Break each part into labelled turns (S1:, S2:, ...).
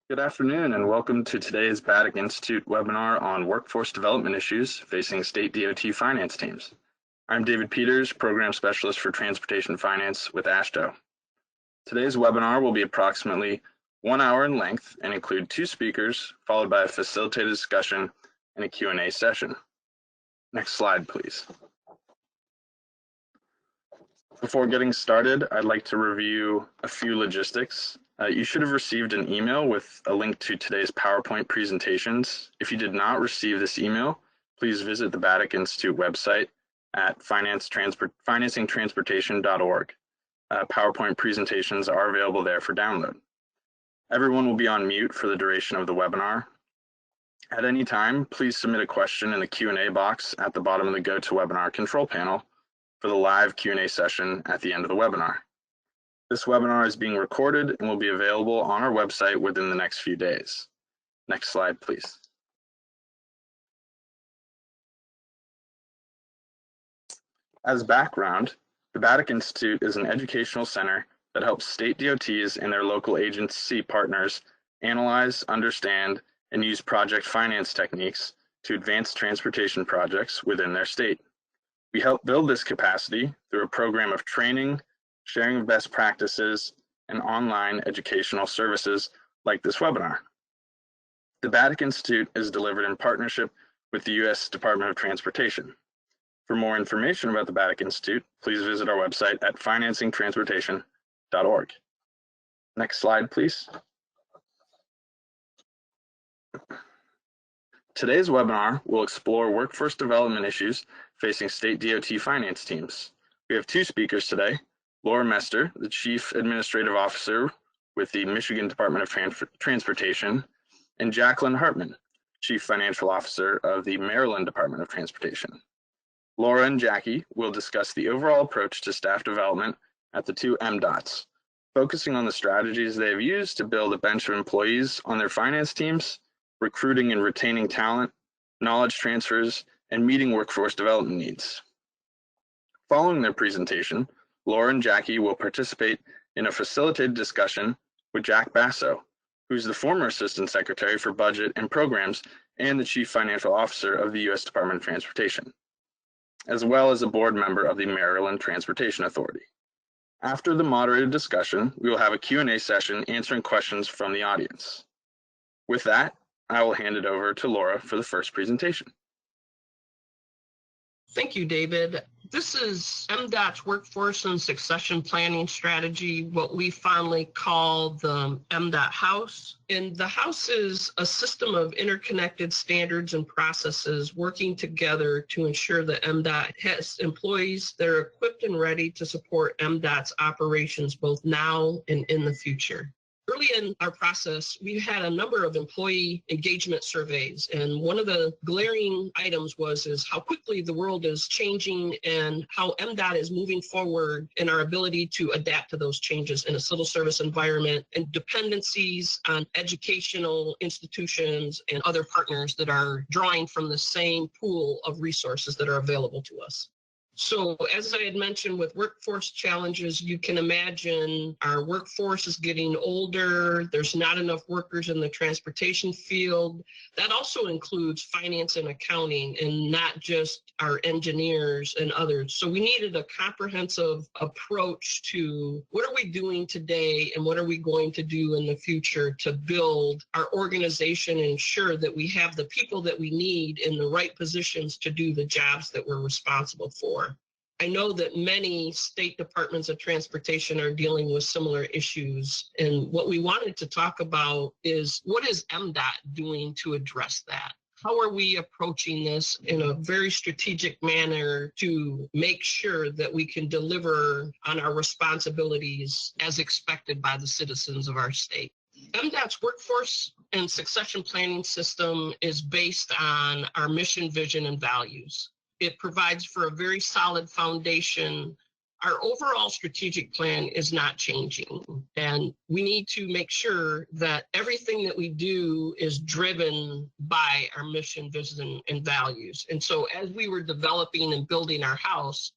S1: Good afternoon and welcome to today's BATIC Institute webinar on workforce development issues facing state DOT finance teams. I'm David Peters, Program Specialist for Transportation Finance with AASHTO. Today's webinar will be approximately 1 hour in length and include 2 speakers, followed by a facilitated discussion and a Q&A session. Next slide, please. Before getting started, I'd like to review a few logistics. You should have received an email with a link to today's PowerPoint presentations. If you did not receive this email, please visit the BATIC Institute website at financingtransportation.org. PowerPoint presentations are available there for download. Everyone will be on mute for the duration of the webinar. At any time, please submit a question in the Q&A box at the bottom of the GoToWebinar control panel for the live Q&A session at the end of the webinar. This webinar is being recorded and will be available on our website within the next few days. Next slide, please. As background, the BATIC Institute is an educational center that helps state DOTs and their local agency partners analyze, understand, and use project finance techniques to advance transportation projects within their state. We help build this capacity through a program of training, sharing of best practices, and online educational services like this webinar. The BATIC Institute is delivered in partnership with the U.S. Department of Transportation. For more information about the BATIC Institute, please visit our website at financingtransportation.org. Next slide, please. Today's webinar will explore workforce development issues facing state DOT finance teams. We have 2 speakers today, Laura Mester, the Chief Administrative Officer with the Michigan Department of Transportation, and Jaclyn Hartman, Chief Financial Officer of the Maryland Department of Transportation. Laura and Jackie will discuss the overall approach to staff development at the 2 MDOTs, focusing on the strategies they have used to build a bench of employees on their finance teams, recruiting and retaining talent, knowledge transfers, and meeting workforce development needs. Following their presentation, Laura and Jackie will participate in a facilitated discussion with Jack Basso, who's the former Assistant Secretary for Budget and Programs and the Chief Financial Officer of the U.S. Department of Transportation, as well as a board member of the Maryland Transportation Authority. After the moderated discussion, we will have a Q&A session answering questions from the audience. With that, I will hand it over to Laura for the first presentation.
S2: Thank you, David. This is MDOT's Workforce and Succession Planning Strategy, what we fondly call the MDOT House. And the House is a system of interconnected standards and processes working together to ensure that MDOT has employees that are equipped and ready to support MDOT's operations both now and in the future. Early in our process, we had a number of employee engagement surveys, and one of the glaring items is how quickly the world is changing and how MDOT is moving forward in our ability to adapt to those changes in a civil service environment and dependencies on educational institutions and other partners that are drawing from the same pool of resources that are available to us. So as I had mentioned with workforce challenges, you can imagine our workforce is getting older. There's not enough workers in the transportation field. That also includes finance and accounting and not just our engineers and others. So we needed a comprehensive approach to what are we doing today and what are we going to do in the future to build our organization and ensure that we have the people that we need in the right positions to do the jobs that we're responsible for. I know that many state departments of transportation are dealing with similar issues. And what we wanted to talk about is what is MDOT doing to address that? How are we approaching this in a very strategic manner to make sure that we can deliver on our responsibilities as expected by the citizens of our state? MDOT's workforce and succession planning system is based on our mission, vision, and values. It provides for a very solid foundation. Our overall strategic plan is not changing, and we need to make sure that everything that we do is driven by our mission, vision, and values. And so as we were developing and building our house,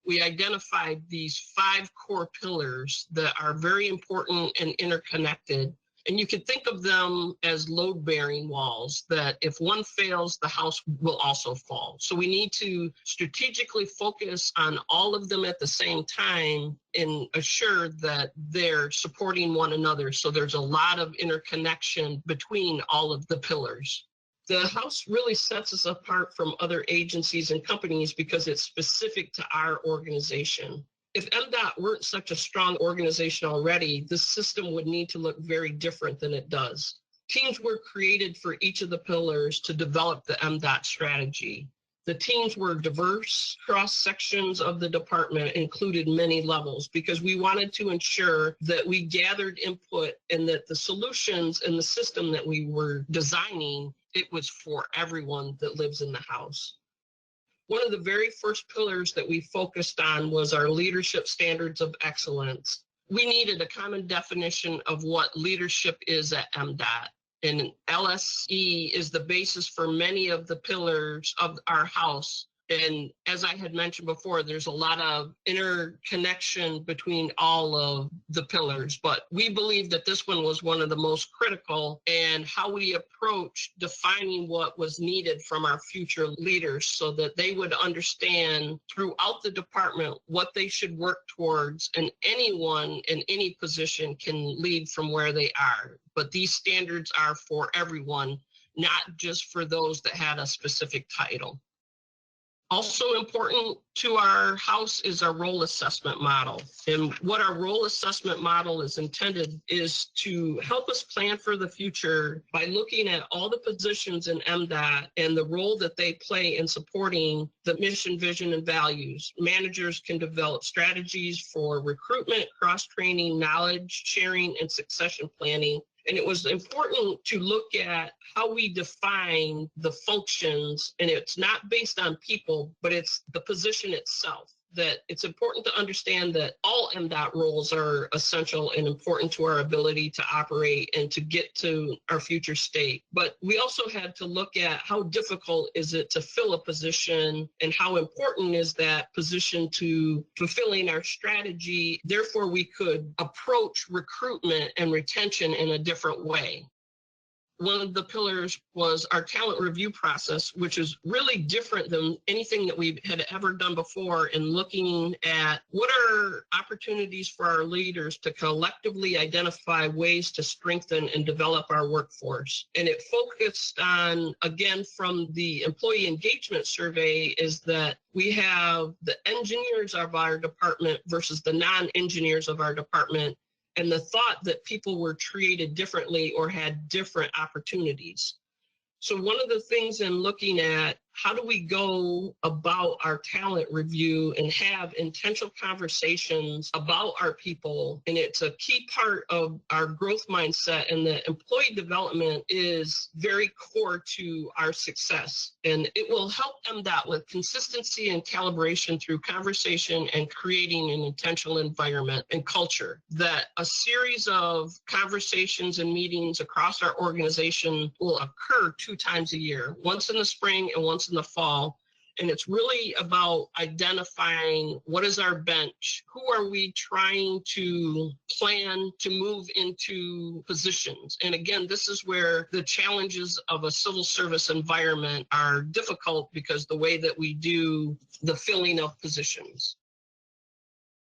S2: we identified these 5 core pillars that are very important and interconnected And you can think of them as load-bearing walls that if one fails, the house will also fall. So we need to strategically focus on all of them at the same time and assure that they're supporting one another. So there's a lot of interconnection between all of the pillars. The house really sets us apart from other agencies and companies because it's specific to our organization. If MDOT weren't such a strong organization already, the system would need to look very different than it does. Teams were created for each of the pillars to develop the MDOT strategy. The teams were diverse. Cross sections of the department included many levels because we wanted to ensure that we gathered input and that the solutions and the system that we were designing, it was for everyone that lives in the house. One of the very first pillars that we focused on was our leadership standards of excellence. We needed a common definition of what leadership is at MDOT. And LSE is the basis for many of the pillars of our house. And as I had mentioned before, there's a lot of interconnection between all of the pillars, but we believe that this one was one of the most critical, and how we approach defining what was needed from our future leaders so that they would understand throughout the department what they should work towards, and anyone in any position can lead from where they are. But these standards are for everyone, not just for those that had a specific title. Also important to our house is our role assessment model. And what our role assessment model is intended is to help us plan for the future by looking at all the positions in MDOT and the role that they play in supporting the mission, vision, and values. Managers can develop strategies for recruitment, cross-training, knowledge sharing, and succession planning. And it was important to look at how we define the functions, and it's not based on people, but it's the position itself. That it's important to understand that all MDOT roles are essential and important to our ability to operate and to get to our future state. But we also had to look at how difficult is it to fill a position and how important is that position to fulfilling our strategy. Therefore, we could approach recruitment and retention in a different way. One of the pillars was our talent review process, which is really different than anything that we had ever done before, in looking at what are opportunities for our leaders to collectively identify ways to strengthen and develop our workforce. And it focused on, again, from the employee engagement survey, is that we have the engineers of our department versus the non-engineers of our department, and the thought that people were treated differently or had different opportunities. So one of the things in looking at how do we go about our talent review and have intentional conversations about our people, and it's a key part of our growth mindset, and the employee development is very core to our success. And it will help MDOT with consistency and calibration through conversation and creating an intentional environment and culture. That a series of conversations and meetings across our organization will occur 2 times a year, once in the spring and once in the fall. And it's really about identifying what is our bench, who are we trying to plan to move into positions. And again, this is where the challenges of a civil service environment are difficult because the way that we do the filling of positions.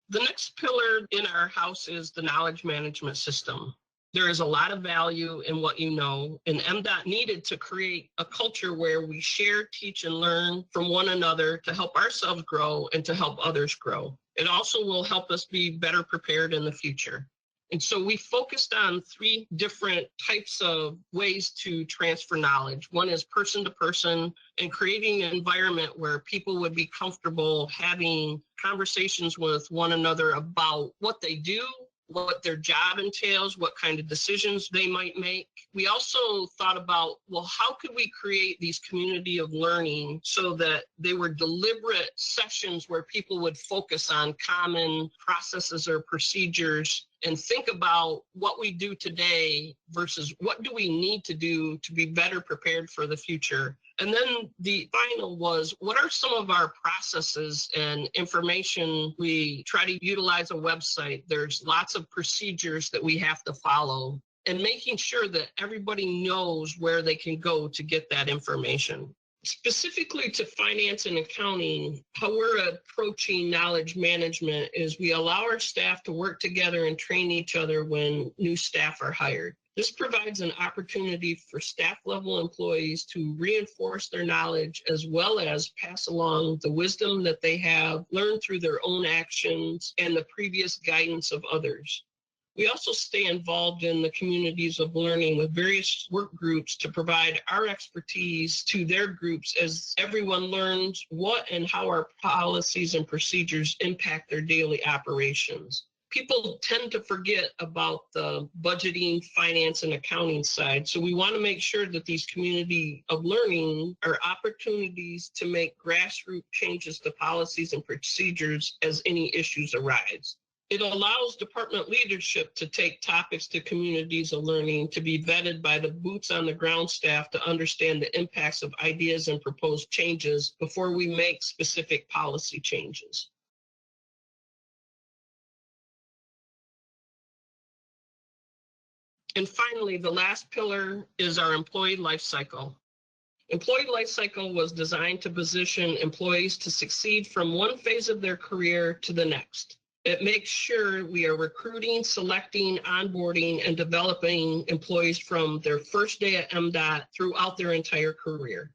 S2: The next pillar in our house is the knowledge management system. There is a lot of value in what you know, and MDOT needed to create a culture where we share, teach, and learn from one another to help ourselves grow and to help others grow. It also will help us be better prepared in the future. And so we focused on 3 different types of ways to transfer knowledge. One is person to person, and creating an environment where people would be comfortable having conversations with one another about what they do, what their job entails, what kind of decisions they might make. We also thought about, well, how could we create these community of learning so that they were deliberate sessions where people would focus on common processes or procedures and think about what we do today versus what do we need to do to be better prepared for the future. And then the final was, what are some of our processes and information? We try to utilize a website. There's lots of procedures that we have to follow. and making sure that everybody knows where they can go to get that information. Specifically to finance and accounting, how we're approaching knowledge management is we allow our staff to work together and train each other when new staff are hired. This provides an opportunity for staff level employees to reinforce their knowledge as well as pass along the wisdom that they have learned through their own actions and the previous guidance of others. We also stay involved in the communities of learning with various work groups to provide our expertise to their groups as everyone learns what and how our policies and procedures impact their daily operations. People tend to forget about the budgeting, finance, and accounting side. So we want to make sure that these community of learning are opportunities to make grassroots changes to policies and procedures as any issues arise. It allows department leadership to take topics to communities of learning to be vetted by the boots on the ground staff to understand the impacts of ideas and proposed changes before we make specific policy changes. And finally, the last pillar is our employee life cycle. Employee life cycle was designed to position employees to succeed from one phase of their career to the next. It makes sure we are recruiting, selecting, onboarding, and developing employees from their first day at MDOT throughout their entire career.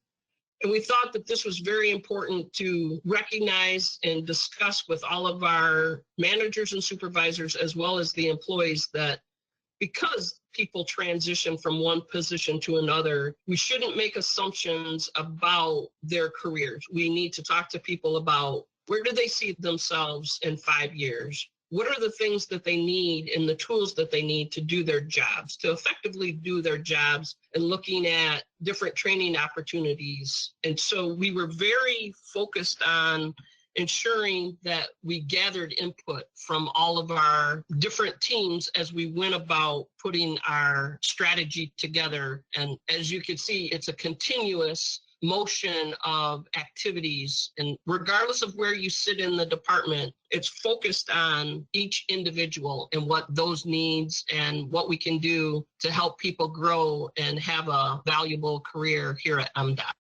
S2: And we thought that this was very important to recognize and discuss with all of our managers and supervisors, as well as the employees, that because people transition from one position to another, we shouldn't make assumptions about their careers. We need to talk to people about where do they see themselves in 5 years? What are the things that they need and the tools that they need to do their jobs, to effectively do their jobs, and looking at different training opportunities. And so we were very focused on ensuring that we gathered input from all of our different teams as we went about putting our strategy together. And as you can see, it's a continuous motion of activities, and regardless of where you sit in the department, it's focused on each individual and what those needs and what we can do to help people grow and have a valuable career here at MDOT.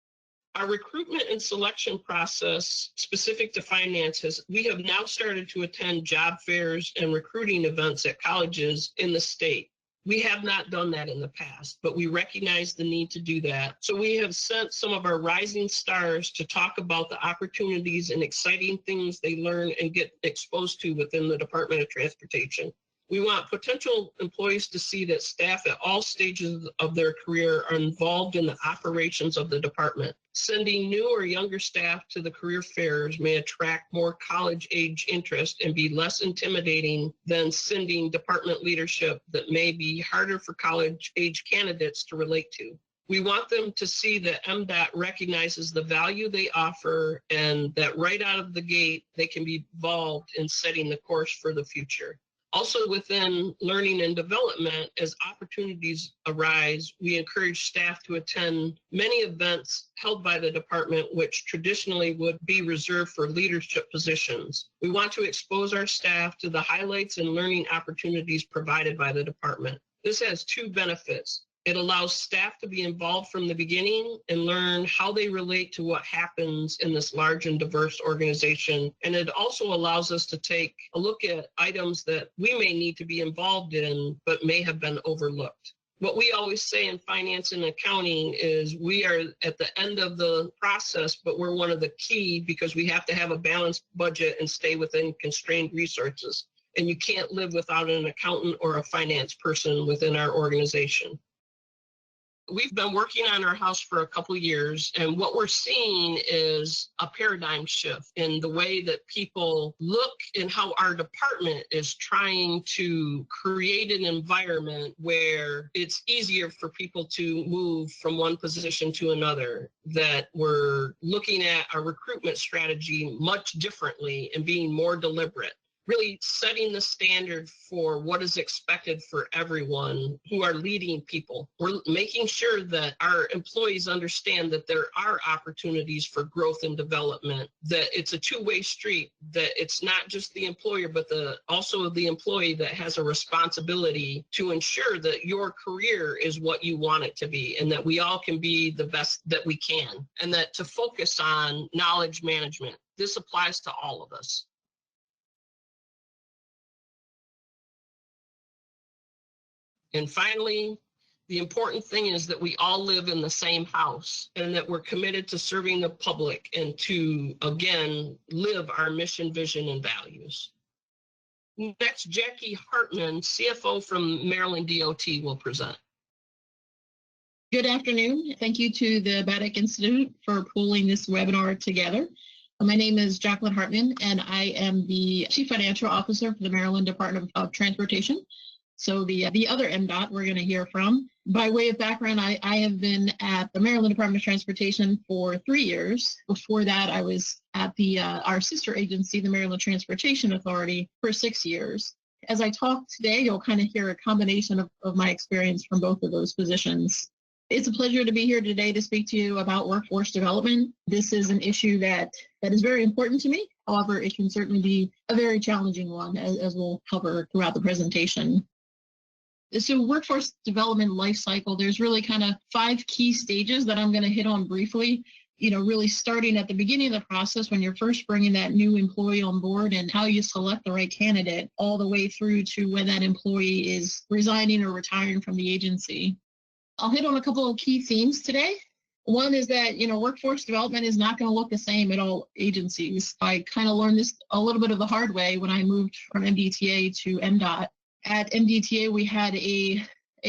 S2: Our recruitment and selection process specific to finances, we have now started to attend job fairs and recruiting events at colleges in the state. We have not done that in the past, but we recognize the need to do that. So we have sent some of our rising stars to talk about the opportunities and exciting things they learn and get exposed to within the Department of Transportation. We want potential employees to see that staff at all stages of their career are involved in the operations of the department. Sending new or younger staff to the career fairs may attract more college-age interest and be less intimidating than sending department leadership that may be harder for college-age candidates to relate to. We want them to see that MDOT recognizes the value they offer and that right out of the gate, they can be involved in setting the course for the future. Also within learning and development, as opportunities arise, we encourage staff to attend many events held by the department, which traditionally would be reserved for leadership positions. We want to expose our staff to the highlights and learning opportunities provided by the department. This has two benefits. It allows staff to be involved from the beginning and learn how they relate to what happens in this large and diverse organization. And it also allows us to take a look at items that we may need to be involved in, but may have been overlooked. What we always say in finance and accounting is we are at the end of the process, but we're one of the key because we have to have a balanced budget and stay within constrained resources. And you can't live without an accountant or a finance person within our organization. We've been working on our house for a couple of years, and what we're seeing is a paradigm shift in the way that people look and how our department is trying to create an environment where it's easier for people to move from one position to another, that we're looking at our recruitment strategy much differently and being more deliberate. really setting the standard for what is expected for everyone who are leading people. We're making sure that our employees understand that there are opportunities for growth and development, that it's a two-way street, that it's not just the employer, but also the employee that has a responsibility to ensure that your career is what you want it to be, and that we all can be the best that we can, and that to focus on knowledge management. This applies to all of us. And finally, the important thing is that we all live in the same house and that we're committed to serving the public and to, again, live our mission, vision, and values. Next, Jaclyn Hartman, CFO from Maryland DOT, will present.
S3: Good afternoon. Thank you to the BATIC Institute for pulling this webinar together. My name is Jaclyn Hartman, and I am the Chief Financial Officer for the Maryland Department of Transportation. So the other MDOT we're going to hear from. By way of background, I have been at the Maryland Department of Transportation for 3 years. Before that, I was at our sister agency, the Maryland Transportation Authority, for 6 years. As I talk today, you'll kind of hear a combination of my experience from both of those positions. It's a pleasure to be here today to speak to you about workforce development. This is an issue that is very important to me. However, it can certainly be a very challenging one, as we'll cover throughout the presentation. So workforce development life cycle, there's really kind of 5 key stages that I'm going to hit on briefly. Really starting at the beginning of the process when you're first bringing that new employee on board and how you select the right candidate, all the way through to when that employee is resigning or retiring from the agency. I'll hit on a couple of key themes today. One is that, workforce development is not going to look the same at all agencies. I kind of learned this a little bit of the hard way when I moved from MDTA to MDOT. At MDTA, we had a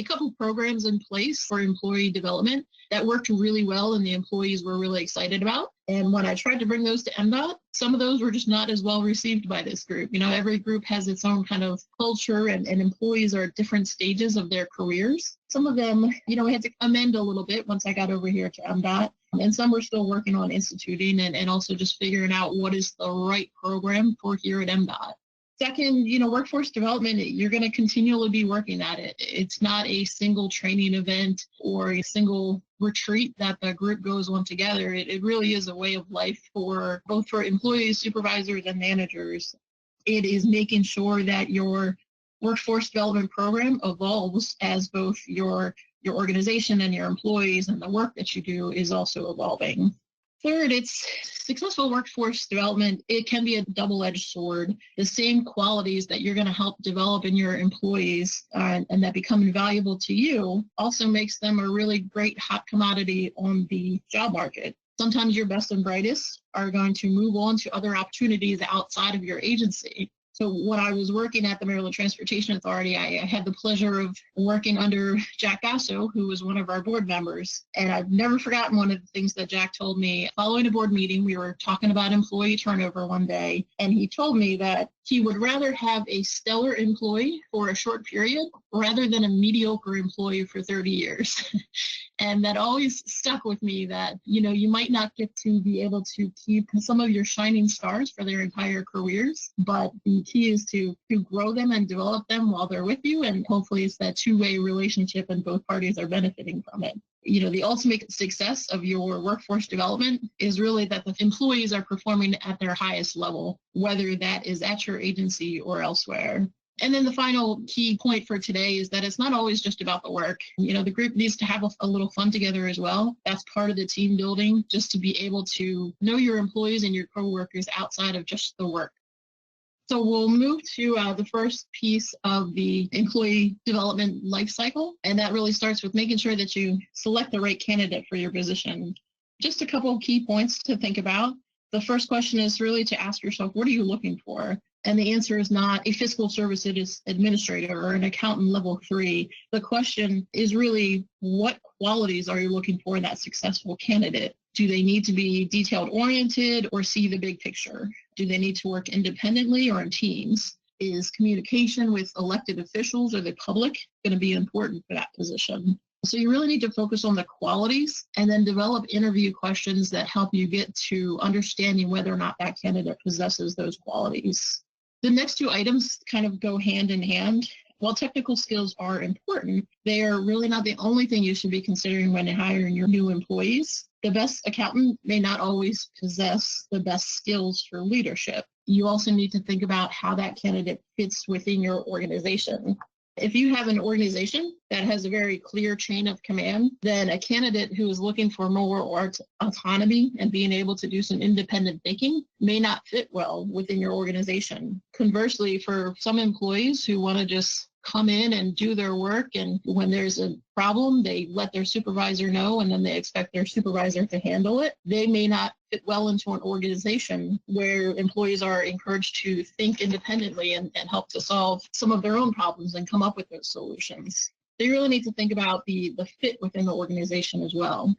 S3: couple programs in place for employee development that worked really well and the employees were really excited about. And when I tried to bring those to MDOT, some of those were just not as well received by this group. Every group has its own kind of culture and employees are at different stages of their careers. Some of them, we had to amend a little bit once I got over here to MDOT. And some we're still working on instituting and also just figuring out what is the right program for here at MDOT. Second, workforce development, you're going to continually be working at it. It's not a single training event or a single retreat that the group goes on together. It really is a way of life for both for employees, supervisors, and managers. It is making sure that your workforce development program evolves as both your organization and your employees and the work that you do is also evolving. Third, it's successful workforce development. It can be a double-edged sword. The same qualities that you're going to help develop in your employees and that become invaluable to you also makes them a really great hot commodity on the job market. Sometimes your best and brightest are going to move on to other opportunities outside of your agency. So when I was working at the Maryland Transportation Authority, I had the pleasure of working under Jack Basso, who was one of our board members. And I've never forgotten one of the things that Jack told me. Following a board meeting, we were talking about employee turnover one day, and he told me that he would rather have a stellar employee for a short period rather than a mediocre employee for 30 years. And that always stuck with me that, you might not get to be able to keep some of your shining stars for their entire careers, but the key is to grow them and develop them while they're with you. And hopefully it's that two-way relationship and both parties are benefiting from it. The ultimate success of your workforce development is really that the employees are performing at their highest level, whether that is at your agency or elsewhere. And then the final key point for today is that it's not always just about the work. The group needs to have a little fun together as well. That's part of the team building, just to be able to know your employees and your coworkers outside of just the work. So we'll move to the first piece of the employee development life cycle. And that really starts with making sure that you select the right candidate for your position. Just a couple of key points to think about. The first question is really to ask yourself, what are you looking for? And the answer is not a fiscal services administrator or an accountant level 3. The question is really, what qualities are you looking for in that successful candidate? Do they need to be detailed oriented or see the big picture? Do they need to work independently or in teams? Is communication with elected officials or the public going to be important for that position? So you really need to focus on the qualities and then develop interview questions that help you get to understanding whether or not that candidate possesses those qualities. The next two items kind of go hand in hand. While technical skills are important, they are really not the only thing you should be considering when hiring your new employees. The best accountant may not always possess the best skills for leadership. You also need to think about how that candidate fits within your organization. If you have an organization that has a very clear chain of command, then a candidate who is looking for more autonomy and being able to do some independent thinking may not fit well within your organization. Conversely, for some employees who want to just come in and do their work, and when there's a problem, they let their supervisor know, and then they expect their supervisor to handle it, they may not fit well into an organization where employees are encouraged to think independently and help to solve some of their own problems and come up with those solutions. They really need to think about the fit within the organization as well.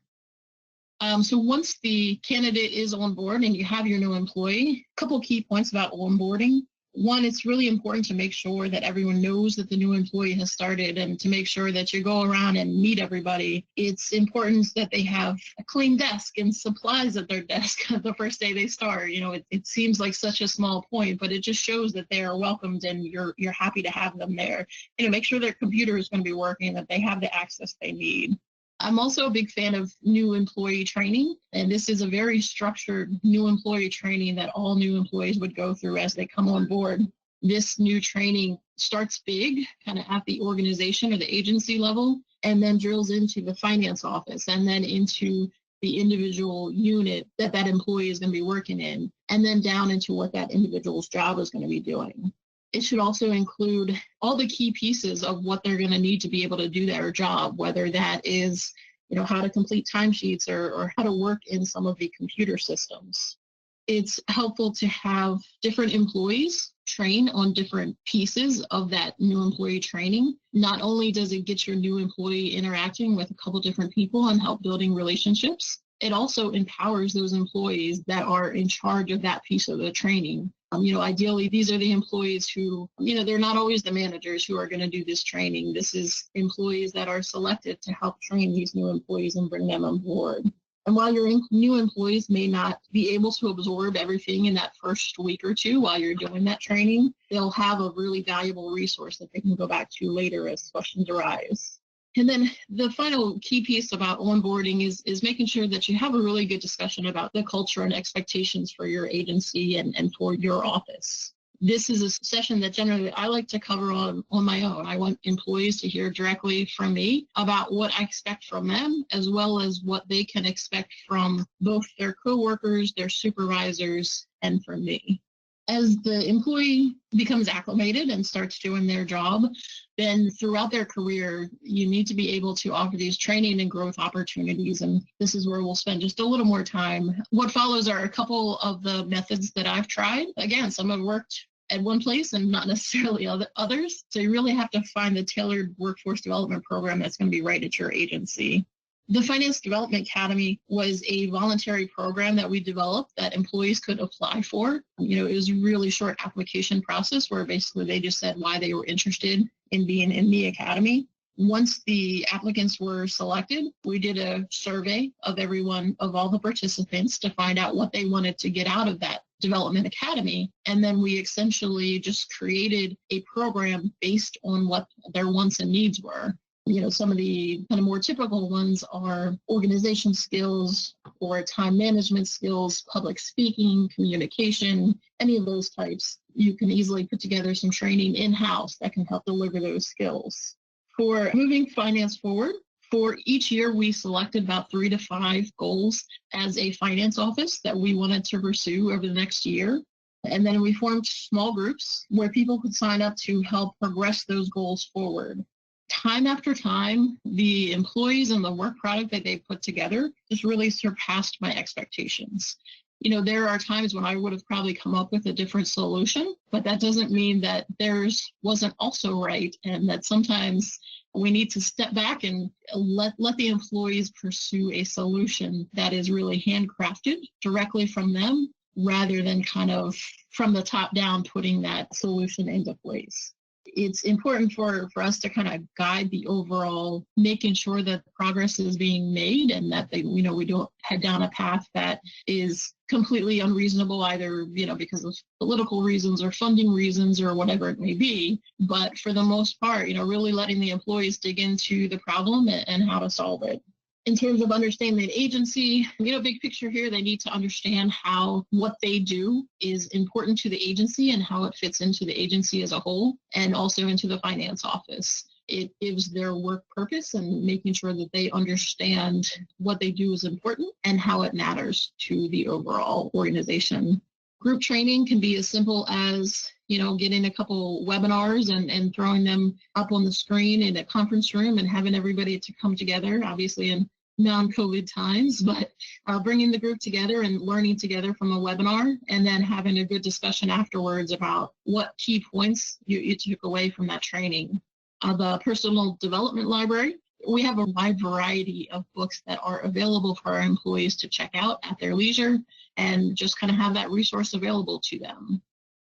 S3: So once the candidate is on board and you have your new employee, a couple key points about onboarding. One, it's really important to make sure that everyone knows that the new employee has started, and to make sure that you go around and meet everybody. It's important that they have a clean desk and supplies at their desk the first day they start. It seems like such a small point, but it just shows that they are welcomed and you're happy to have them there. Make sure their computer is going to be working, that they have the access they need. I'm also a big fan of new employee training, and this is a very structured new employee training that all new employees would go through as they come on board. This new training starts big, kind of at the organization or the agency level, and then drills into the finance office and then into the individual unit that employee is going to be working in, and then down into what that individual's job is going to be doing. It should also include all the key pieces of what they're going to need to be able to do their job, whether that is, how to complete timesheets or how to work in some of the computer systems. It's helpful to have different employees train on different pieces of that new employee training. Not only does it get your new employee interacting with a couple different people and help building relationships, it also empowers those employees that are in charge of that piece of the training. Ideally, these are the employees who, they're not always the managers who are going to do this training. This is employees that are selected to help train these new employees and bring them on board. And while your new employees may not be able to absorb everything in that first week or two while you're doing that training, they'll have a really valuable resource that they can go back to later as questions arise. And then the final key piece about onboarding is making sure that you have a really good discussion about the culture and expectations for your agency and for your office. This is a session that generally I like to cover on my own. I want employees to hear directly from me about what I expect from them, as well as what they can expect from both their coworkers, their supervisors, and from me. As the employee becomes acclimated and starts doing their job, then throughout their career, you need to be able to offer these training and growth opportunities. And this is where we'll spend just a little more time. What follows are a couple of the methods that I've tried. Again, some have worked at one place and not necessarily others. So you really have to find the tailored workforce development program that's going to be right at your agency. The Finance Development Academy was a voluntary program that we developed that employees could apply for. It was a really short application process where basically they just said why they were interested in being in the academy. Once the applicants were selected, we did a survey of all the participants to find out what they wanted to get out of that Development Academy. And then we essentially just created a program based on what their wants and needs were. Some of the kind of more typical ones are organization skills or time management skills, public speaking, communication, any of those types. You can easily put together some training in-house that can help deliver those skills. For moving finance forward, for each year, we selected about 3 to 5 goals as a finance office that we wanted to pursue over the next year. And then we formed small groups where people could sign up to help progress those goals forward. Time after time, the employees and the work product that they put together just really surpassed my expectations. There are times when I would have probably come up with a different solution, but that doesn't mean that theirs wasn't also right, and that sometimes we need to step back and let the employees pursue a solution that is really handcrafted directly from them, rather than kind of from the top down putting that solution into place. It's important for us to kind of guide the overall, making sure that the progress is being made and that we don't head down a path that is completely unreasonable, either, because of political reasons or funding reasons or whatever it may be. But for the most part, really letting the employees dig into the problem and how to solve it. In terms of understanding the agency, big picture here, they need to understand how what they do is important to the agency and how it fits into the agency as a whole and also into the finance office. It gives their work purpose and making sure that they understand what they do is important and how it matters to the overall organization. Group training can be as simple as getting a couple webinars and throwing them up on the screen in a conference room and having everybody to come together, obviously in non-COVID times, but bringing the group together and learning together from a webinar and then having a good discussion afterwards about what key points you took away from that training. The personal development library, we have a wide variety of books that are available for our employees to check out at their leisure and just kind of have that resource available to them.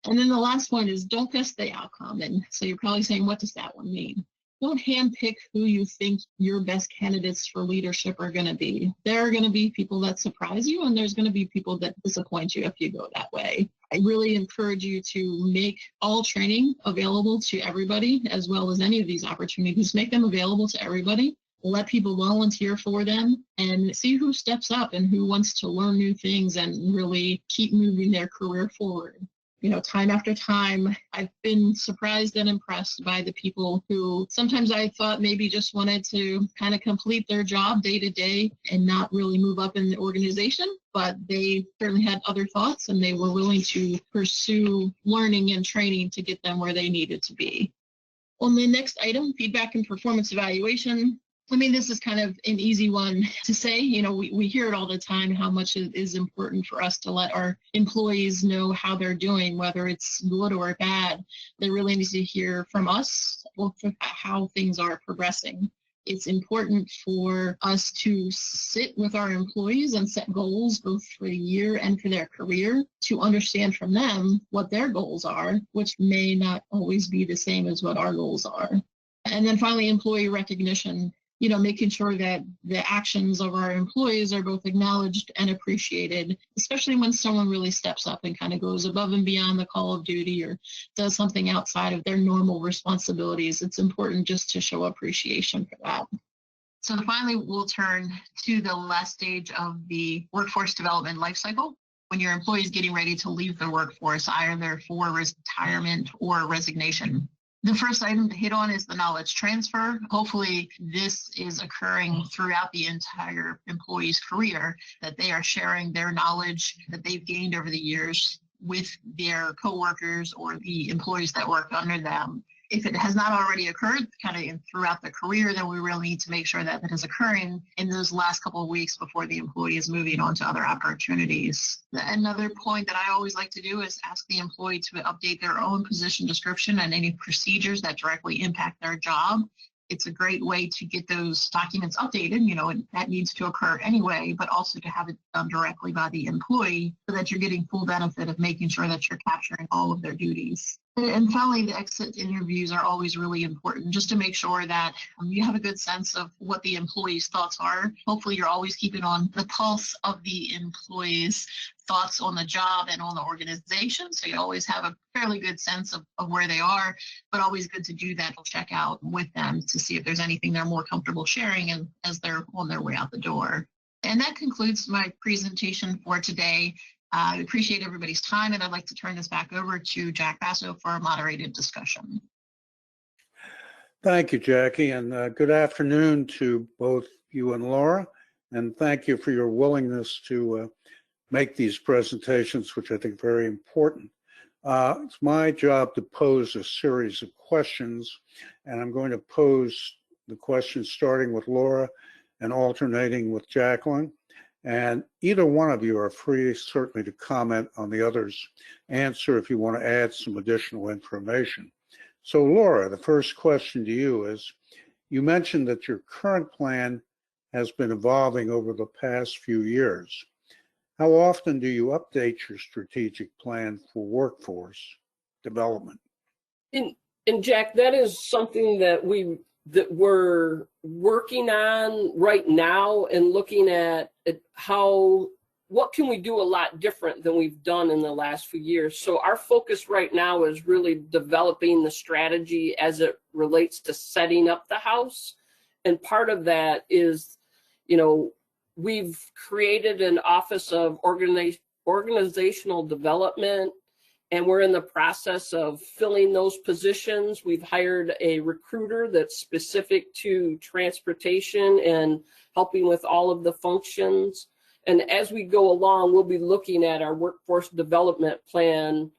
S3: And then the last point is don't guess the outcome. And so you're probably saying, what does that one mean? Don't handpick who you think your best candidates for leadership are going to be. There are going to be people that surprise you, and there's going to be people that disappoint you if you go that way. I really encourage you to make all training available to everybody, as well as any of these opportunities. Make them available to everybody. Let people volunteer for them and see who steps up and who wants to learn new things and really keep moving their career forward. Time after time, I've been surprised and impressed by the people who sometimes I thought maybe just wanted to kind of complete their job day to day and not really move up in the organization, but they certainly had other thoughts and they were willing to pursue learning and training to get them where they needed to be. On the next item, feedback and performance evaluation. This is kind of an easy one to say. We hear it all the time, how much it is important for us to let our employees know how they're doing, whether it's good or bad. They really need to hear from us how things are progressing. It's important for us to sit with our employees and set goals both for the year and for their career to understand from them what their goals are, which may not always be the same as what our goals are. And then finally, employee recognition. Making sure that the actions of our employees are both acknowledged and appreciated, especially when someone really steps up and kind of goes above and beyond the call of duty or does something outside of their normal responsibilities. It's important just to show appreciation for that. So finally, we'll turn to the last stage of the workforce development lifecycle. When your employee is getting ready to leave the workforce, either for retirement or resignation. The first item to hit on is the knowledge transfer. Hopefully, this is occurring throughout the entire employee's career, that they are sharing their knowledge that they've gained over the years with their coworkers or the employees that work under them. If it has not already occurred kind of throughout the career, then we really need to make sure that it is occurring in those last couple of weeks before the employee is moving on to other opportunities. Another point that I always like to do is ask the employee to update their own position description and any procedures that directly impact their job. It's a great way to get those documents updated, and that needs to occur anyway, but also to have it done directly by the employee so that you're getting full benefit of making sure that you're capturing all of their duties. And finally, the exit interviews are always really important just to make sure that you have a good sense of what the employee's thoughts are. Hopefully, you're always keeping on the pulse of the employee's thoughts on the job and on the organization. So you always have a fairly good sense of where they are, but always good to do that check out with them to see if there's anything they're more comfortable sharing and as they're on their way out the door. And that concludes my presentation for today. I appreciate everybody's time, and I'd like to turn this back over to Jack Basso for a moderated discussion.
S4: Thank you, Jackie, and good afternoon to both you and Laura, and thank you for your willingness to make these presentations, which I think are very important. It's my job to pose a series of questions, and I'm going to pose the questions starting with Laura and alternating with Jaclyn. And either one of you are free, certainly, to comment on the other's answer if you want to add some additional information. So, Laura, the first question to you is, you mentioned that your current plan has been evolving over the past few years. How often do you update your strategic plan for workforce development?
S2: And Jack, that is something that we're working on right now and looking at what can we do a lot different than we've done in the last few years. So our focus right now is really developing the strategy as it relates to setting up the house. And part of that is, we've created an office of organizational development, and we're in the process of filling those positions. We've hired a recruiter that's specific to transportation and helping with all of the functions. And as we go along, we'll be looking at our workforce development plan.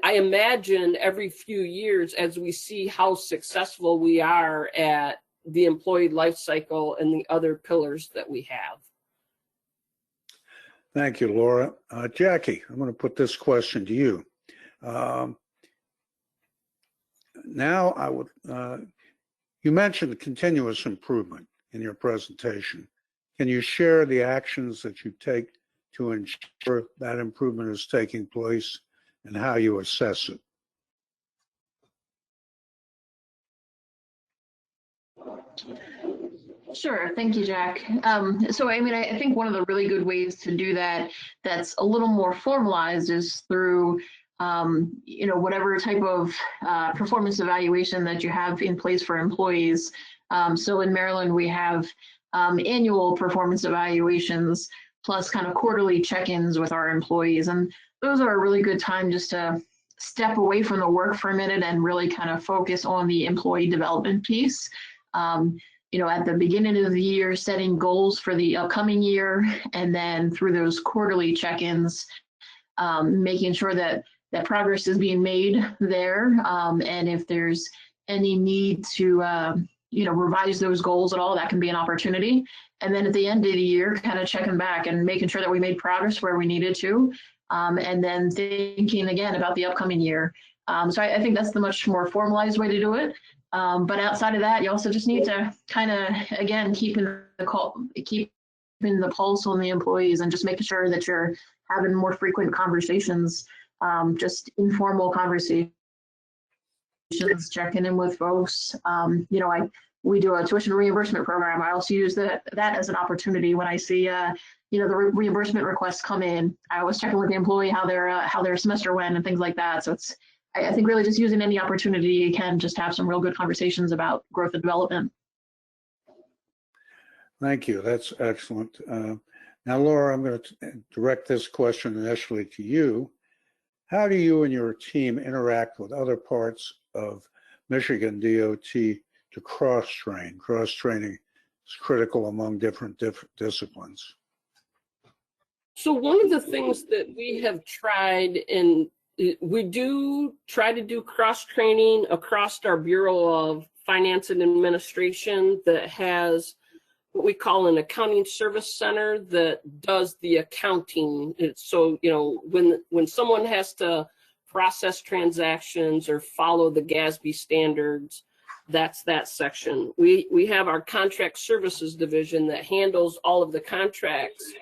S2: I imagine every few years, as we see how successful we are at the employee life cycle and the other pillars that we have.
S4: Thank you, Laura. Jackie, I'm going to put this question to you. Now, you mentioned continuous improvement in your presentation. Can you share the actions that you take to ensure that improvement is taking place and how you assess it?
S3: Sure. Thank you, Jack. So, I think one of the really good ways to do that that's a little more formalized is through, whatever type of performance evaluation that you have in place for employees. So in Maryland, we have annual performance evaluations plus kind of quarterly check-ins with our employees. And those are a really good time just to step away from the work for a minute and really kind of focus on the employee development piece. At the beginning of the year, setting goals for the upcoming year, and then through those quarterly check-ins, making sure that progress is being made there. And if there's any need to, revise those goals at all, that can be an opportunity. And then at the end of the year, kind of checking back and making sure that we made progress where we needed to. And then thinking again about the upcoming year. So I think that's the much more formalized way to do it. But outside of that, you also just need to kind of, again, keeping the pulse on the employees and just making sure that you're having more frequent conversations, just informal conversations, checking in with folks. We do a tuition reimbursement program. I also use that as an opportunity when I see, the reimbursement requests come in. I always check in with the employee how their semester went and things like that. So I think really just using any opportunity you can just have some real good conversations about growth and development.
S4: Thank you. That's excellent. Now, Laura, I'm going to direct this question initially to you. How do you and your team interact with other parts of Michigan DOT to cross-train? Cross-training is critical among different disciplines.
S2: So one of the things that we have tried, and we do try to do cross-training across our Bureau of Finance and Administration that has what we call an accounting service center that does the accounting. So, when someone has to process transactions or follow the GASB standards, that's that section. We have our contract services division that handles all of the contracts.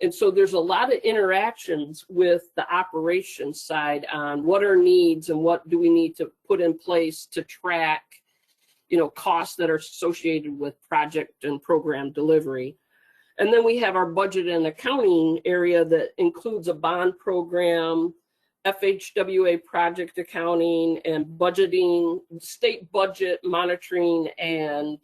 S2: And so there's a lot of interactions with the operations side on what are needs and what do we need to put in place to track, costs that are associated with project and program delivery. And then we have our budget and accounting area that includes a bond program, FHWA project accounting, and budgeting, state budget monitoring and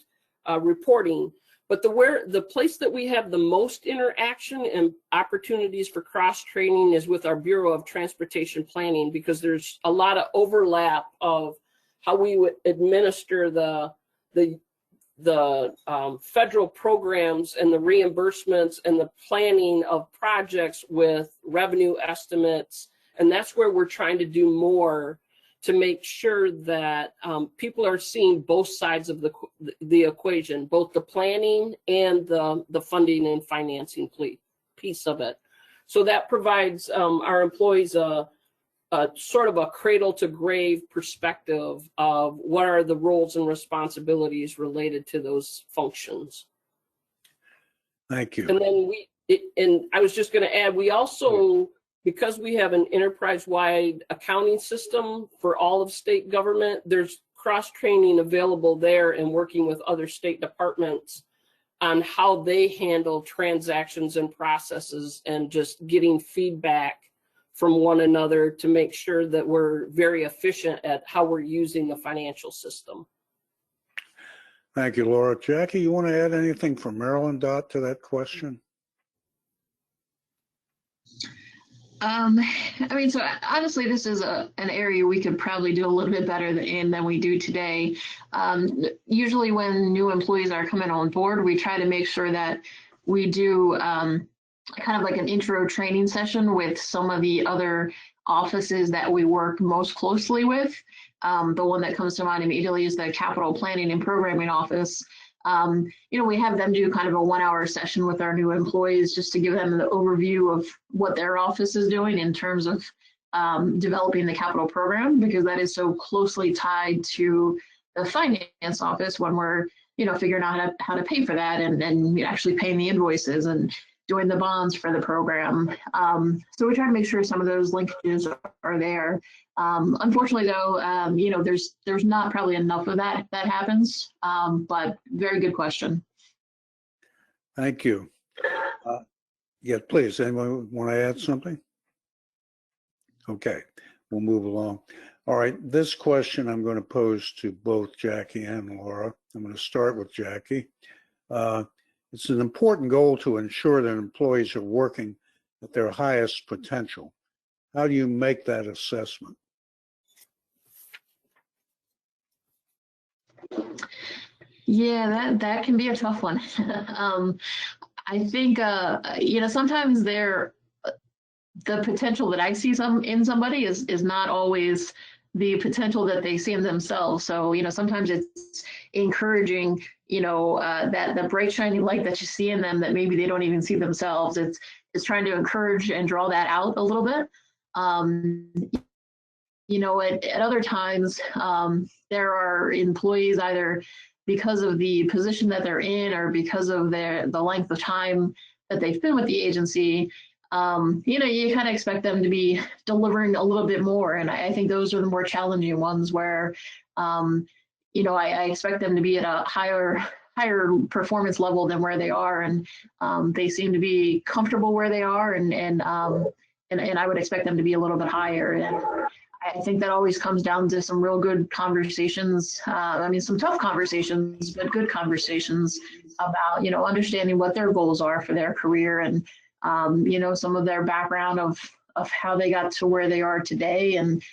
S2: reporting. But the place that we have the most interaction and opportunities for cross-training is with our Bureau of Transportation Planning, because there's a lot of overlap of how we would administer the federal programs and the reimbursements and the planning of projects with revenue estimates. And that's where we're trying to do more to make sure that people are seeing both sides of the equation, both the planning and the funding and financing piece of it. So that provides our employees a sort of a cradle to grave perspective of what are the roles and responsibilities related to those functions.
S4: Thank you.
S2: And then and I was just going to add, we also because we have an enterprise-wide accounting system for all of state government, there's cross-training available there and working with other state departments on how they handle transactions and processes, and just getting feedback from one another to make sure that we're very efficient at how we're using the financial system.
S4: Thank you, Laura. Jackie, you want to add anything from Maryland Dot to that question?
S3: I mean, so honestly, this is an area we could probably do a little bit better than we do today. Usually when new employees are coming on board, we try to make sure that we do kind of like an intro training session with some of the other offices that we work most closely with. The one that comes to mind immediately is the Capital Planning and Programming Office. We have them do kind of a 1-hour session with our new employees just to give them the overview of what their office is doing in terms of developing the capital program, because that is so closely tied to the finance office when we're, figuring out how to pay for that and actually paying the invoices and doing the bonds for the program. So we try to make sure some of those linkages are there. Unfortunately, though, there's not probably enough of that happens, but very good question.
S4: Thank you. Yeah, please, anyone want to add something? Okay, we'll move along. All right, this question I'm going to pose to both Jackie and Laura. I'm going to start with Jackie. It's an important goal to ensure that employees are working at their highest potential. How do you make that assessment?
S3: Yeah, that can be a tough one. I think sometimes the potential that I see in somebody is not always the potential that they see in themselves. So sometimes it's encouraging that the bright shining light that you see in them that maybe they don't even see themselves. It's trying to encourage and draw that out a little bit. At other times there are employees, either because of the position that they're in or because of the length of time that they've been with the agency, you kind of expect them to be delivering a little bit more. And I think those are the more challenging ones where, I expect them to be at a higher performance level than where they are. And they seem to be comfortable where they are. And I would expect them to be a little bit higher. And I think that always comes down to some real good conversations. Some tough conversations, but good conversations about, understanding what their goals are for their career and, some of their background of how they got to where they are today and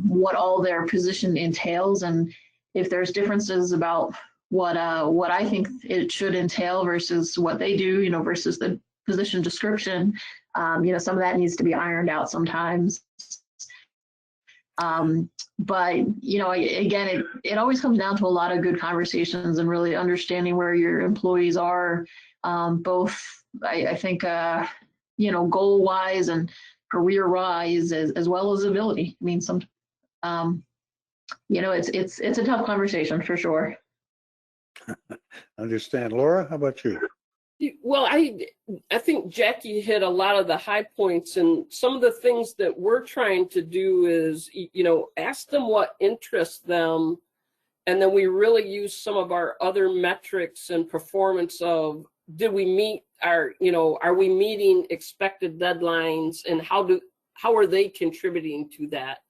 S3: what all their position entails. And if there's differences about what I think it should entail versus what they do, versus the position description, some of that needs to be ironed out sometimes. But again, it always comes down to a lot of good conversations and really understanding where your employees are, both I think goal wise and career wise as well as ability. It's a tough conversation for sure.
S4: Understand. Laura, how about you?
S2: Well, I think Jackie hit a lot of the high points, and some of the things that we're trying to do is, ask them what interests them, and then we really use some of our other metrics and performance of, did we meet our, are we meeting expected deadlines, and how are they contributing to that?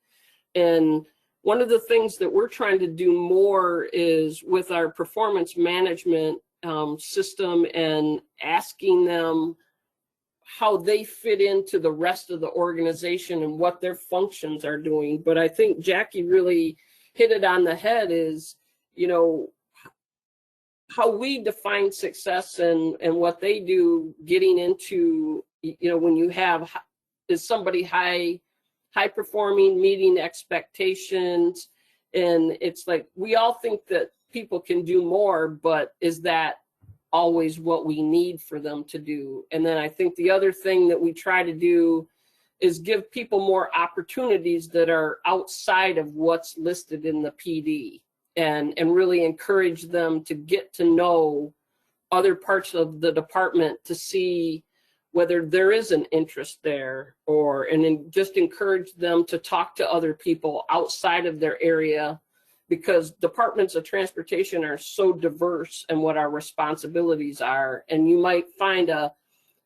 S2: And one of the things that we're trying to do more is with our performance management system and asking them how they fit into the rest of the organization and what their functions are doing. But I think Jackie really hit it on the head is, how we define success and what they do, getting into, when you have, is somebody high performing, meeting expectations. And it's like, we all think that people can do more, but is that always what we need for them to do? And then I think the other thing that we try to do is give people more opportunities that are outside of what's listed in the PD, and really encourage them to get to know other parts of the department, to see whether there is an interest there, and then just encourage them to talk to other people outside of their area, because departments of transportation are so diverse in what our responsibilities are. And you might find an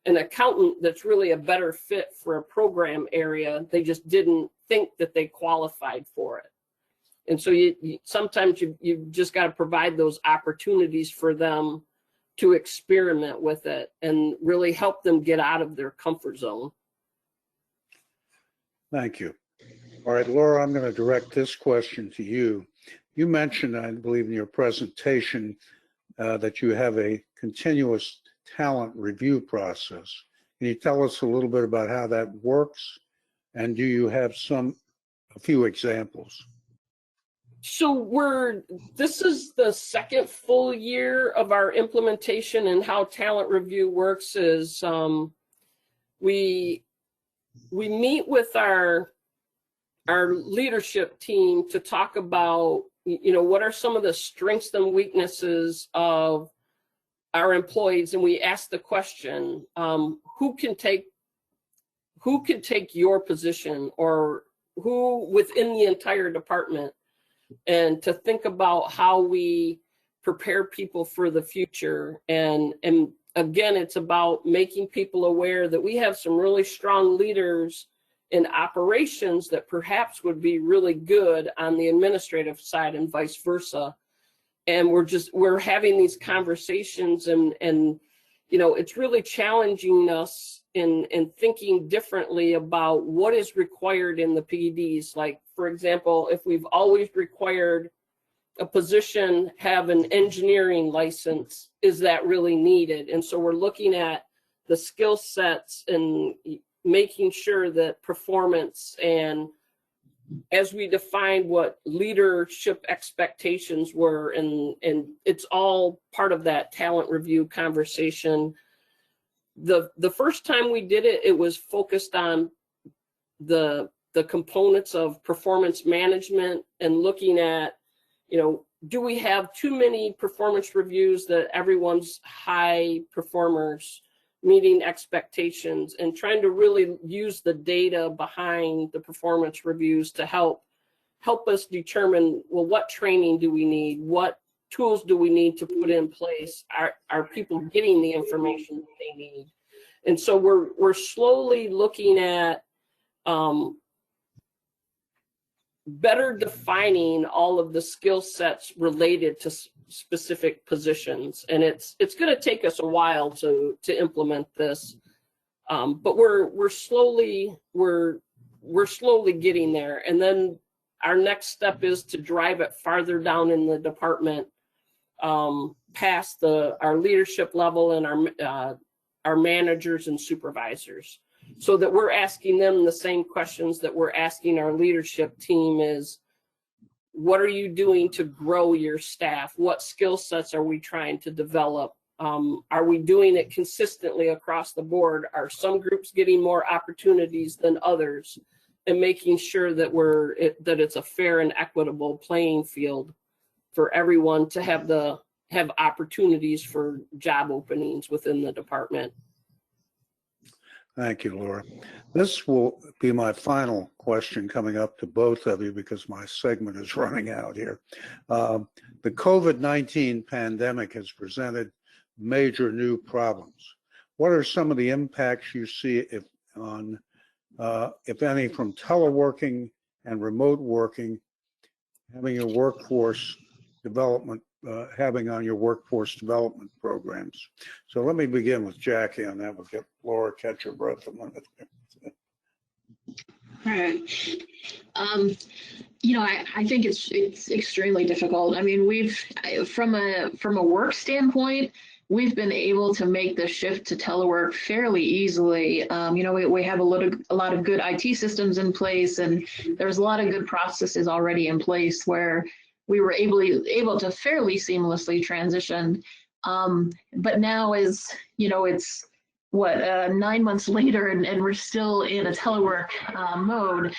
S2: accountant that's really a better fit for a program area. They just didn't think that they qualified for it. And so sometimes you just got to provide those opportunities for them to experiment with it and really help them get out of their comfort zone.
S4: Thank you. All right, Laura, I'm going to direct this question to you. You mentioned, I believe, in your presentation that you have a continuous talent review process. Can you tell us a little bit about how that works? And do you have a few examples?
S2: So this is the second full year of our implementation, and how talent review works is we meet with our leadership team to talk about, what are some of the strengths and weaknesses of our employees, and we ask the question, who can take your position, or who within the entire department, and to think about how we prepare people for the future. And again, it's about making people aware that we have some really strong leaders in operations that perhaps would be really good on the administrative side, and vice versa. And we're having these conversations, and it's really challenging us in thinking differently about what is required in the PDs. Like, for example, if we've always required a position have an engineering license, is that really needed? And so we're looking at the skill sets and making sure that performance, and as we defined what leadership expectations were, and it's all part of that talent review conversation. The first time we did it, it was focused on the components of performance management, and looking at, do we have too many performance reviews that everyone's high performers meeting expectations, and trying to really use the data behind the performance reviews to help us determine, well, what training do we need? What tools do we need to put in place? Are people getting the information that they need? And so we're slowly looking at better defining all of the skill sets related to specific positions, and it's going to take us a while to implement this, but we're slowly getting there. And then our next step is to drive it farther down in the department, past our leadership level and our managers and supervisors, so that we're asking them the same questions that we're asking our leadership team is, what are you doing to grow your staff? What skill sets are we trying to develop? Are we doing it consistently across the board? Are some groups getting more opportunities than others? And making sure that that it's a fair and equitable playing field for everyone to have opportunities for job openings within the department.
S4: Thank you, Laura. This will be my final question coming up to both of you, because my segment is running out here. The COVID-19 pandemic has presented major new problems. What are some of the impacts you see, if any, from teleworking and remote working having on your workforce development programs? So let me begin with Jackie, and that will get Laura catch her breath a minute.
S3: All right. I think it's extremely difficult. I mean, from a work standpoint, we've been able to make the shift to telework fairly easily. We have a lot of good IT systems in place, and there's a lot of good processes already in place where we were able to fairly seamlessly transition. But now it's 9 months later, and we're still in a telework mode.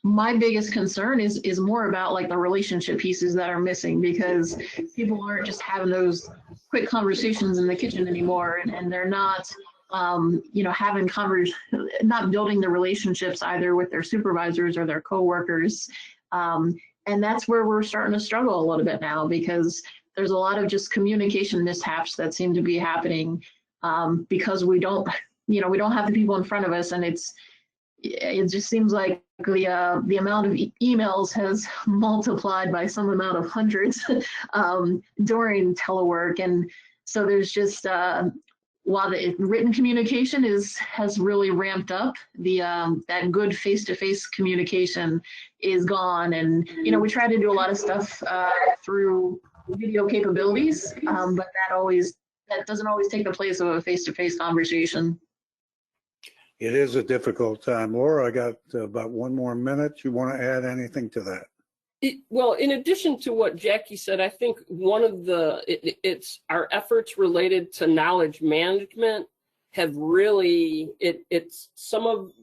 S3: My biggest concern is more about like the relationship pieces that are missing, because people aren't just having those quick conversations in the kitchen anymore, and they're not having not building the relationships either with their supervisors or their coworkers. And that's where we're starting to struggle a little bit now, because there's a lot of just communication mishaps that seem to be happening because we don't have the people in front of us, and it just seems like the amount of emails has multiplied by some amount of hundreds during telework. And so there's just, while the written communication has really ramped up, that good face-to-face communication is gone. And, we try to do a lot of stuff through video capabilities, but that doesn't always take the place of a face-to-face conversation.
S4: It is a difficult time. Laura, I got about 1 more minute. You want to add anything to that?
S2: Well, in addition to what Jackie said, I think one of it's our efforts related to knowledge management have really, it's some of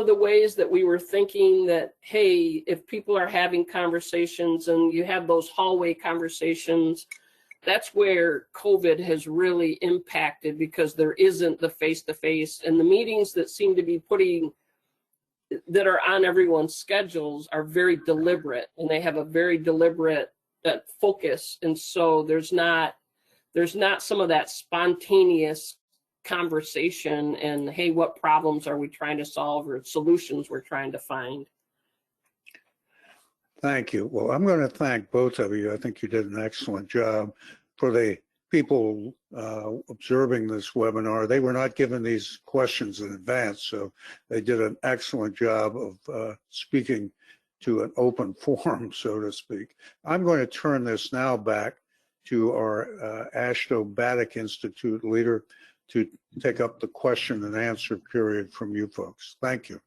S2: the ways that we were thinking that, hey, if people are having conversations and you have those hallway conversations, that's where COVID has really impacted, because there isn't the face-to-face, and the meetings that seem to be that are on everyone's schedules are very deliberate, and they have a very deliberate focus. And so there's not some of that spontaneous conversation and, hey, what problems are we trying to solve, or solutions we're trying to find.
S4: Thank you. Well, I'm going to thank both of you. I think you did an excellent job. For the people observing this webinar, they were not given these questions in advance, so they did an excellent job of speaking to an open forum, so to speak. I'm going to turn this now back to our AASHTO BATIC Institute leader to take up the question and answer period from you folks. Thank you.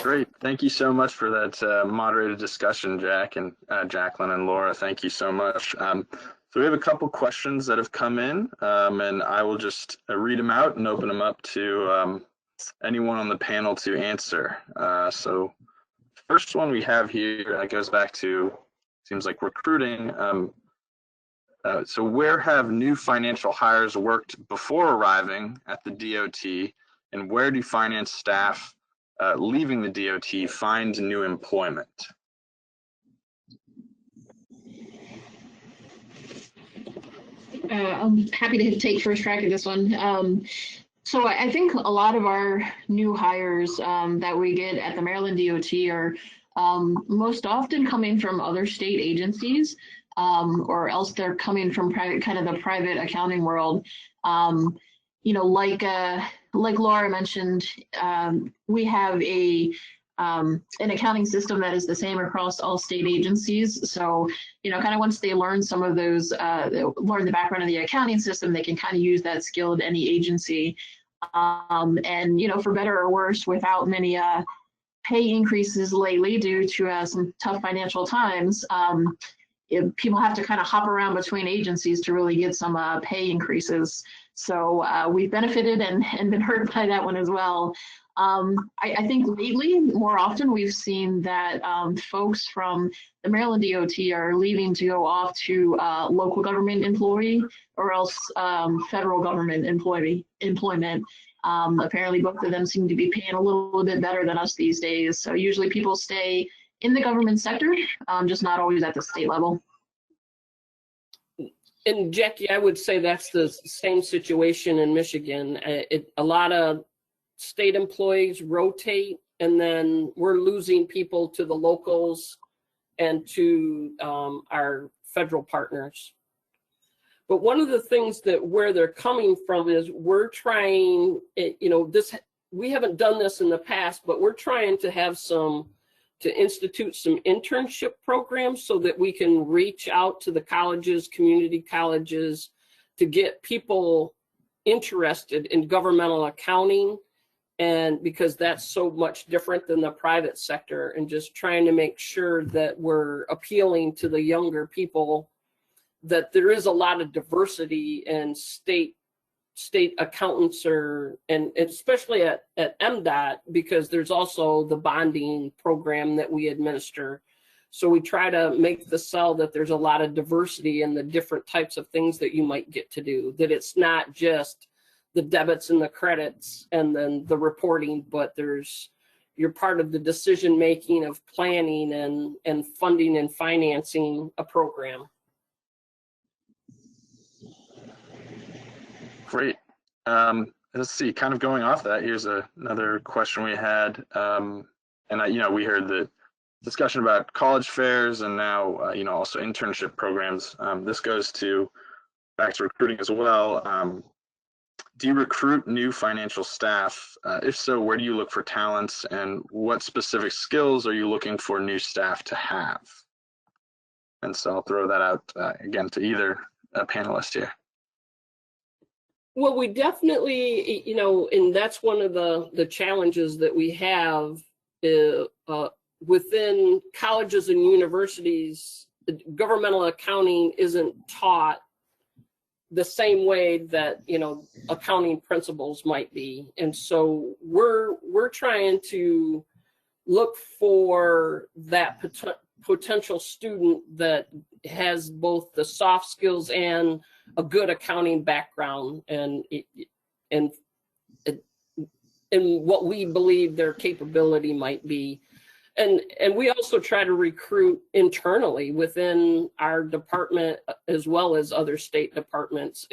S1: Great. Thank you so much for that moderated discussion, Jack and Jaclyn and Laura. Thank you so much. So we have a couple questions that have come in, and I will just read them out and open them up to anyone on the panel to answer. So the first one we have here goes back to, seems like recruiting. So where have new financial hires worked before arriving at the DOT, and where do finance staff leaving the DOT find new employment?
S3: I'm happy to take first crack at this one. So I think a lot of our new hires that we get at the Maryland DOT are most often coming from other state agencies, or else they're coming from the private accounting world. Like Laura mentioned, we have an accounting system that is the same across all state agencies. So, once they learn some of those, learn the background of the accounting system, they can use that skill at any agency. And, for better or worse, without many pay increases lately due to some tough financial times, people have to hop around between agencies to really get some pay increases. So we've benefited and been hurt by that one as well. I think lately, more often, we've seen that folks from the Maryland DOT are leaving to go off to local government employee or else federal government employment. Apparently, both of them seem to be paying a little bit better than us these days. So usually people stay in the government sector, just not always at the state level.
S2: And Jackie, I would say that's the same situation in Michigan. A lot of state employees rotate, and then we're losing people to the locals and to our federal partners. But one of the things where they're coming from is we're trying, we haven't done this in the past, but we're trying to institute some internship programs so that we can reach out to the colleges, community colleges, to get people interested in governmental accounting, and because that's so much different than the private sector, and just trying to make sure that we're appealing to the younger people, that there is a lot of diversity in state accountants, and especially at MDOT, because there's also the bonding program that we administer. So we try to make the sell that there's a lot of diversity in the different types of things that you might get to do, that it's not just the debits and the credits and then the reporting, but you're part of the decision making of planning and funding and financing a program.
S1: Great. Let's see, kind of going off that, here's another question we had. We heard the discussion about college fairs and now, also internship programs. This goes back to recruiting as well. Do you recruit new financial staff? If so, where do you look for talents, and what specific skills are you looking for new staff to have? And so I'll throw that out again to either panelist here.
S2: Well, we definitely, and that's one of the challenges that we have within colleges and universities. Governmental accounting isn't taught the same way that accounting principles might be, and so we're trying to look for that potential student that has both the soft skills and a good accounting background and what we believe their capability might be. And we also try to recruit internally within our department as well as other state departments,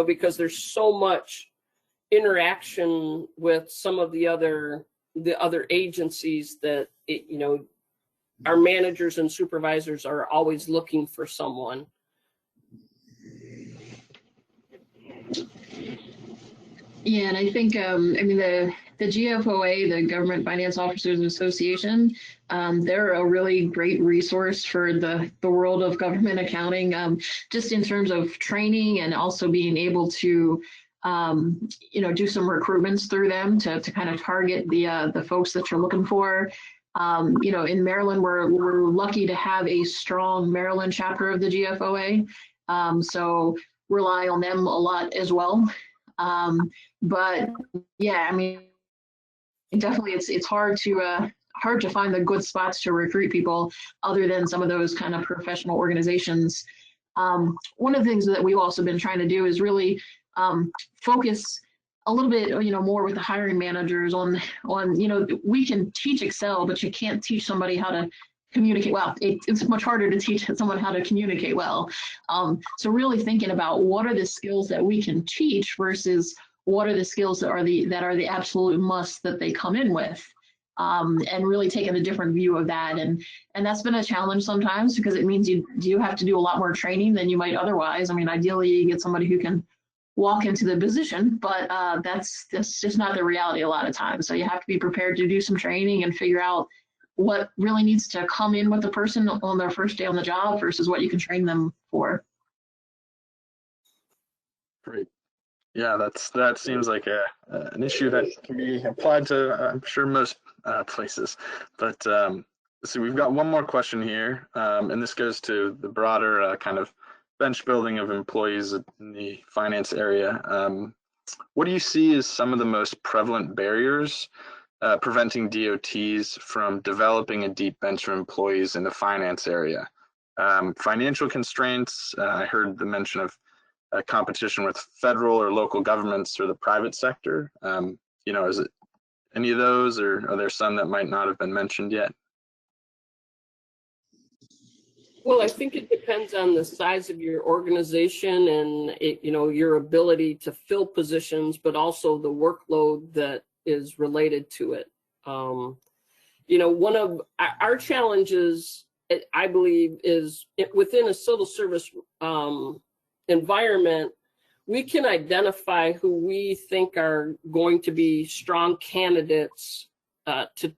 S2: because there's so much interaction with some of the other agencies that our managers and supervisors are always looking for someone.
S3: Yeah, and I think, the GFOA, the Government Finance Officers Association, they're a really great resource for the world of government accounting, just in terms of training and also being able to, do some recruitments through them to kind of target the folks that you're looking for. In Maryland, we're lucky to have a strong Maryland chapter of the GFOA, so rely on them a lot as well. But yeah, definitely it's hard to find the good spots to recruit people other than some of those kind of professional organizations. One of the things that we've also been trying to do is really focus a little bit, more with the hiring managers on, we can teach Excel, but you can't teach somebody how to communicate well. It's much harder to teach someone how to communicate well. So really thinking about what are the skills that we can teach versus what are the skills that are the absolute must that they come in with, and really taking a different view of that. And that's been a challenge sometimes because it means you have to do a lot more training than you might otherwise. Ideally you get somebody who can walk into the position, but that's just not the reality a lot of times. So you have to be prepared to do some training and figure out what really needs to come in with the person on their first day on the job versus what you can train them for.
S1: Great. Yeah, that seems like an issue that can be applied to, I'm sure, most places. But so we've got one more question here, and this goes to the broader kind of bench building of employees in the finance area. What do you see as some of the most prevalent barriers preventing DOTs from developing a deep bench of employees in the finance area? Financial constraints, I heard the mention of competition with federal or local governments or the private sector. Is it any of those, or are there some that might not have been mentioned yet?
S2: Well, I think it depends on the size of your organization and your ability to fill positions, but also the workload that is related to it. One of our challenges, I believe, is within a civil service environment, we can identify who we think are going to be strong candidates to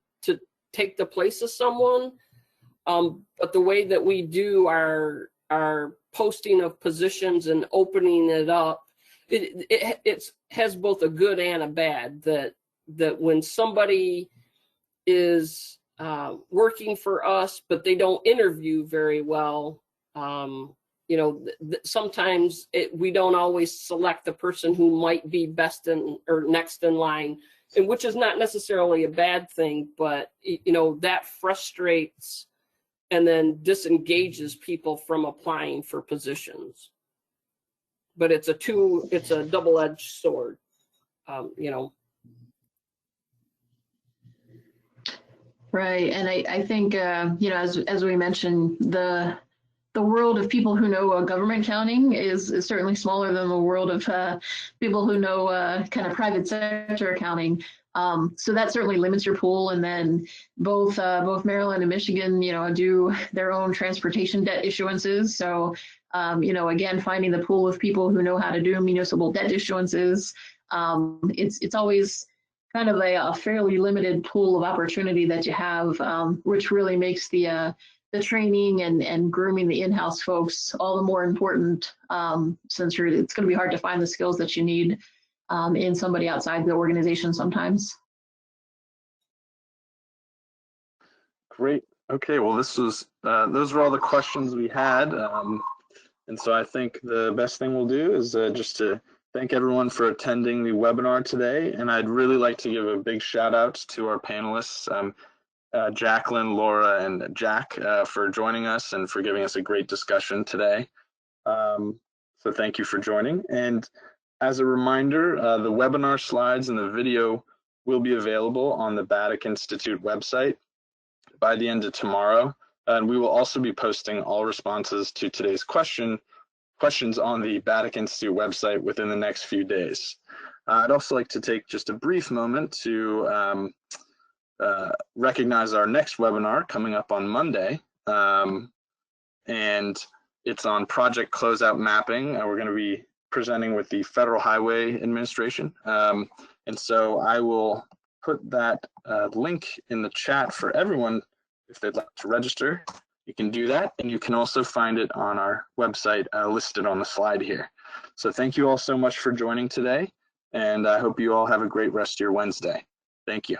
S2: take the place of someone. But the way that we do our posting of positions and opening it up, it has both a good and a bad. That when somebody is working for us, but they don't interview very well, sometimes we don't always select the person who might be best or next in line, and which is not necessarily a bad thing, but that frustrates and then disengages people from applying for positions. But it's a double-edged sword, you know.
S3: Right, and I think you know, as we mentioned, the world of people who know government accounting is certainly smaller than the world of people who know kind of private sector accounting. So that certainly limits your pool. And then both Maryland and Michigan, you know, do their own transportation debt issuances. So you know, again, finding the pool of people who know how to do municipal debt issuances, it's always kind of a fairly limited pool of opportunity that you have, which really makes the training and grooming the in-house folks all the more important, since it's going to be hard to find the skills that you need in somebody outside the organization sometimes.
S1: Great. Okay, well, this was those were all the questions we had. And so I think the best thing we'll do is just to thank everyone for attending the webinar today. And I'd really like to give a big shout out to our panelists, Jaclyn, Laura, and Jack, for joining us and for giving us a great discussion today. So thank you for joining. And as a reminder, the webinar slides and the video will be available on the BATIC Institute website by the end of tomorrow. And we will also be posting all responses to today's questions on the BATIC Institute website within the next few days. I'd also like to take just a brief moment to recognize our next webinar coming up on Monday. And it's on project closeout mapping. We're going to be presenting with the Federal Highway Administration. And so I will put that link in the chat for everyone. If they'd like to register, you can do that. And you can also find it on our website listed on the slide here. So thank you all so much for joining today. And I hope you all have a great rest of your Wednesday. Thank you.